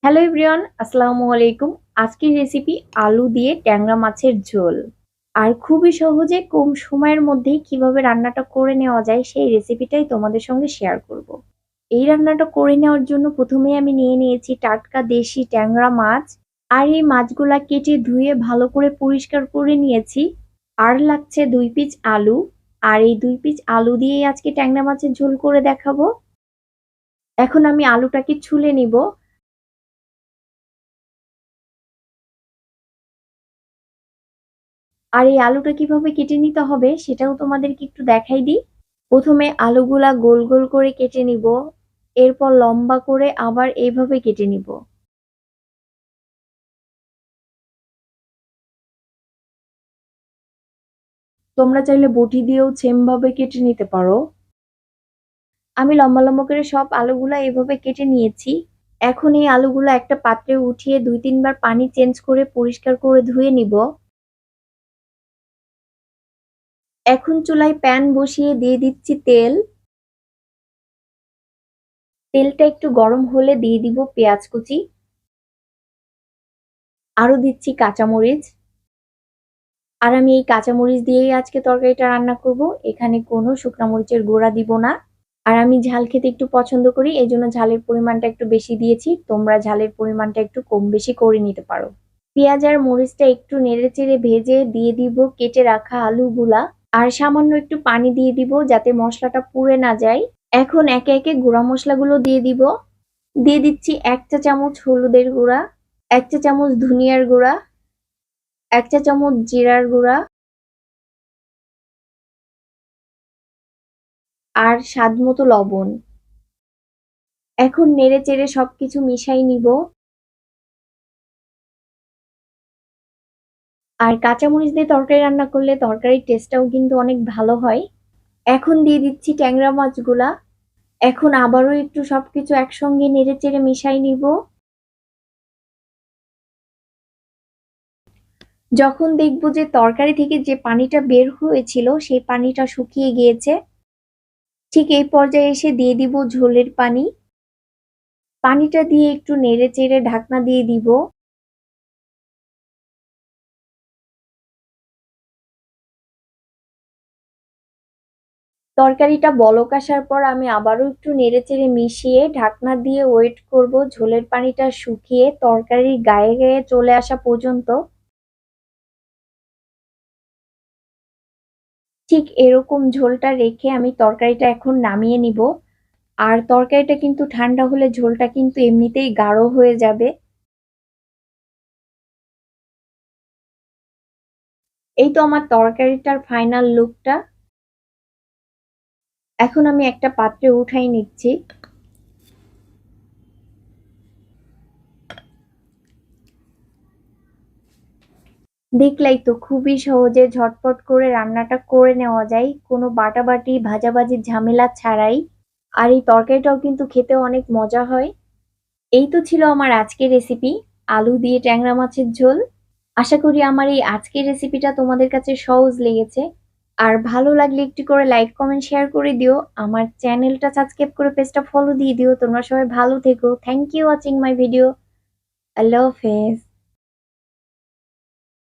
Hello everyone, আসসালামু আলাইকুম। আজকের রেসিপি আলু দিয়ে ট্যাংরা মাছের ঝোল। আর খুবই সহজে কম সময়ের মধ্যেই কিভাবে রান্নাটা করে নেওয়া যায় সেই রেসিপিটাই তোমাদের সঙ্গে শেয়ার করব। এই রান্নাটা করে নেওয়ার জন্য প্রথমেই আমি নিয়ে নিয়েছি টাটকা দেশি ট্যাংরা মাছ। আর এই মাছগুলা কেটে ধুয়ে ভালো করে পরিষ্কার করে নিয়েছি। আর লাগছে 2 পিস আলু। আর এই 2 পিস আলু দিয়েই আজকে ট্যাংরা মাছের ঝোল করে দেখাবো। এখন আমি আলুটাকে ছুলে নিব। আর এই আলুটা কিভাবে কেটে নিতে হবে সেটাও তোমাদেরকে একটু দেখাই দিই। প্রথমে আলুগুলা গোল গোল করে কেটে নিব, এরপর লম্বা করে আবার এইভাবে কেটে নিব। তোমরা চাইলে বটি দিয়েও সেম ভাবে কেটে নিতে পারো। আমি লম্বা লম্বা করে সব আলুগুলা এভাবে কেটে নিয়েছি। এখন এই আলুগুলা একটা পাত্রে উঠিয়ে 2-3 বার পানি চেঞ্জ করে পরিষ্কার করে ধুয়ে নিব। এখন চুলায় প্যান বসিয়ে দিয়ে দিচ্ছি তেল। তেলটা একটু গরম হলে দিয়ে দিব পেঁয়াজ কুচি, আরো দিচ্ছি কাঁচামরিচ। আর আমি এই কাঁচামরিচ দিয়েই আজকে তরকারিটা রান্না করব। এখানে কোনো শুকনা মরিচের গুঁড়া দিব না। আর আমি ঝাল খেতে একটু পছন্দ করি, এজন্য ঝালের পরিমাণটা একটু বেশি দিয়েছি। তোমরা ঝালের পরিমাণটা একটু কম বেশি করে নিতে পারো। পেঁয়াজ আর মরিচটা একটু নেড়েচেড়ে ভেজে দিয়ে দিব কেটে রাখা আলুগুলা। আর সামান্য একটু পানি দিয়ে দিব যাতে মশলাটা পুড়ে না যায়। এখন একে একে গুঁড়া মশলাগুলো দিয়ে দিব। দিয়ে দিচ্ছি 1 চা চামচ হলুদের গুঁড়া, 1 চা চামচ ধনিয়ার গুঁড়া, 1 চা চামচ জিরার গুঁড়া, আর স্বাদমতো লবণ। এখন নেড়েচেড়ে সবকিছু মিশাই নিব। আর কাঁচামরিচ দিয়ে তরকারি রান্না করলে তরকারির টেস্টটাও কিন্তু অনেক ভালো হয়। এখন দিয়ে দিচ্ছি ট্যাংরা মাছগুলা। এখন আবারও একটু সবকিছু একসঙ্গে নেড়েচেড়ে মিশাই নিব। যখন দেখব যে তরকারি থেকে যে পানিটা বের হয়েছিল সেই পানিটা শুকিয়ে গিয়েছে, ঠিক এই পর্যায়ে এসে দিয়ে দিব ঝোলের পানি। পানিটা দিয়ে একটু নেড়েচেড়ে ঢাকনা দিয়ে দিব। তরকারিটা বলক আসার পর আমি আবারও একটু নেড়েচেড়ে মিশিয়ে ঢাকনা দিয়ে ওয়েট করব ঝোলের পানিটা শুকিয়ে তরকারির গায়ে গায়ে চলে আসা পর্যন্ত। ঠিক এরকম ঝোলটা রেখে আমি তরকারিটা এখন নামিয়ে নিব। আর তরকারিটা কিন্তু ঠান্ডা হলে ঝোলটা কিন্তু এমনিতেই গাঢ় হয়ে যাবে। এই তো আমার তরকারিটার ফাইনাল লুকটা। এখন আমি একটা পাত্রে উঠাই নিচ্ছি। দেখলাই তো খুবই সহজে ঝটপট করে রান্নাটা করে নেওয়া যায় কোনো বাটাবাটি ভাজাভাজির ঝামেলা ছাড়াই। আর এই তরকারিটাও কিন্তু খেতে অনেক মজা হয়। এই তো ছিল আমার আজকের রেসিপি, আলু দিয়ে ট্যাংরা মাছের ঝোল। আশা করি আমার এই আজকের রেসিপিটা তোমাদের কাছে সহজ লেগেছে। আর ভালো লাগলে একটু করে লাইক কমেন্ট শেয়ার করে দিও। আমার চ্যানেলটা সাবস্ক্রাইব করে পেজটা ফলো দিয়ে দিও। তোমরা সবাই ভালো থেকো। Thank you watching my video. আল্লাহ হাফেজ।